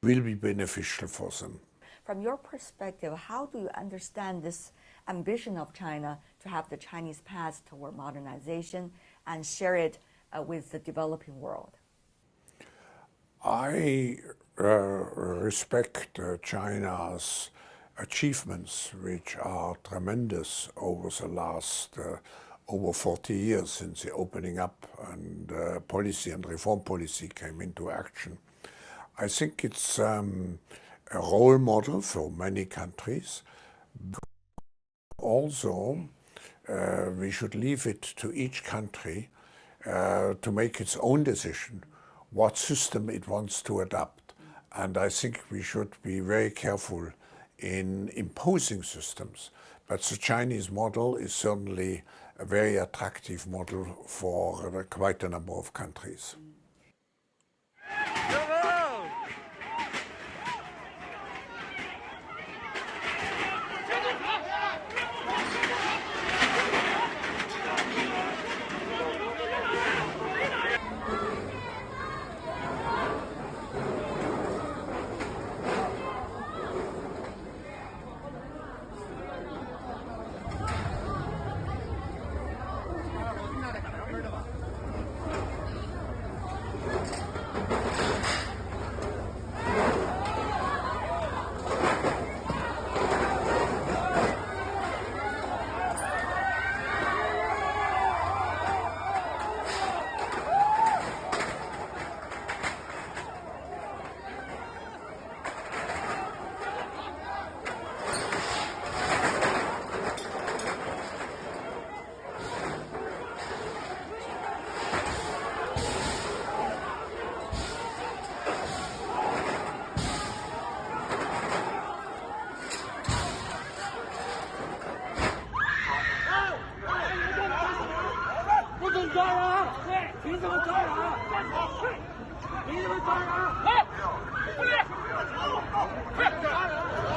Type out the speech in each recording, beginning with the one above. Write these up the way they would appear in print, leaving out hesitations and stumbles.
will be beneficial for them. From your perspective, how do you understand this ambition of China to have the Chinese path toward modernization and share it with the developing world? I respect China's achievements, which are tremendous over the last over 40 years since the opening up and policy and reform policy came into action. I think it's a role model for many countries. Also, we should leave it to each country to make its own decision what system it wants to adopt. And I think we should be very careful in imposing systems. But the Chinese model is certainly a very attractive model for quite a number of countries.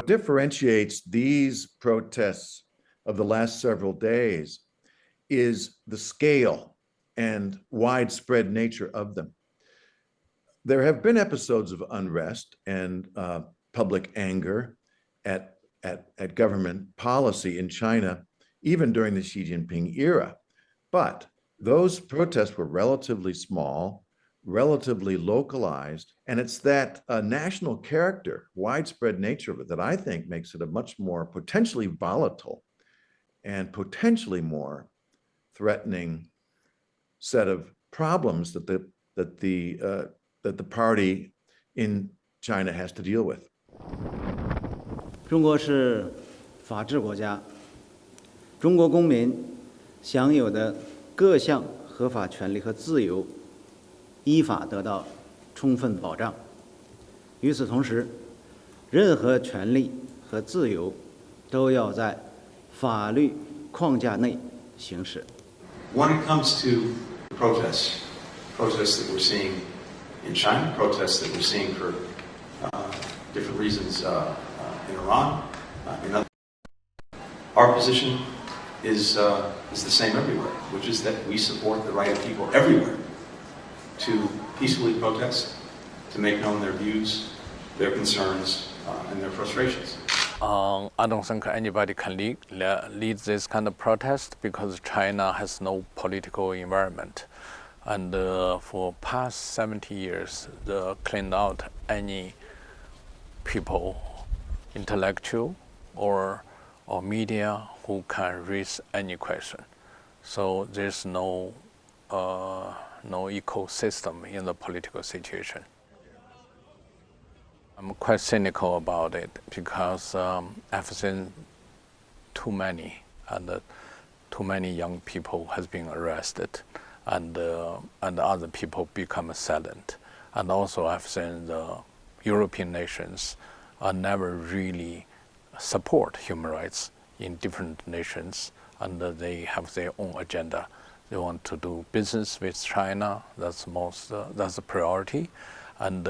Differentiates these protests of the last several days is the scale and widespread nature of them. There have been episodes of unrest and public anger at government policy in China, even during the Xi Jinping era. But those protests were relatively small, relatively localized, and it's that national character, widespread nature of it that I think makes it a much more potentially volatile and potentially more threatening set of problems that the party in China has to deal with. 中国是法治国家，中国公民享有的各项合法权利和自由依法得到充分保障。与此同时，任何权利和自由都要在法律框架内行使。When it comes to protests that we're seeing in China, protests that we're seeing for different reasons in Iran, our position is the same everywhere, which is that we support the right of people everywhere to peacefully protest, to make known their views, their concerns, and their frustrations. I don't think anybody can lead this kind of protest because China has no political environment. And for past 70 years, they cleaned out any people, intellectual or media who can raise any question. So there's no ecosystem in the political situation. I'm quite cynical about it because I've seen too many young people has been arrested, and other people become silent. And also I've seen the European nations never really support human rights in different nations, and they have their own agenda. They want to do business with China. That's the priority, and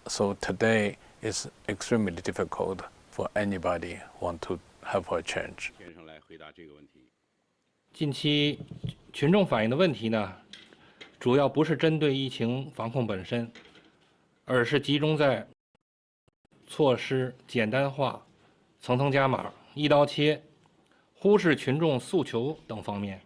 so today is extremely difficult for anybody want to have a change. 近期群众反映的问题呢，主要不是针对疫情防控本身，而是集中在措施简单化、层层加码、一刀切、忽视群众诉求等方面。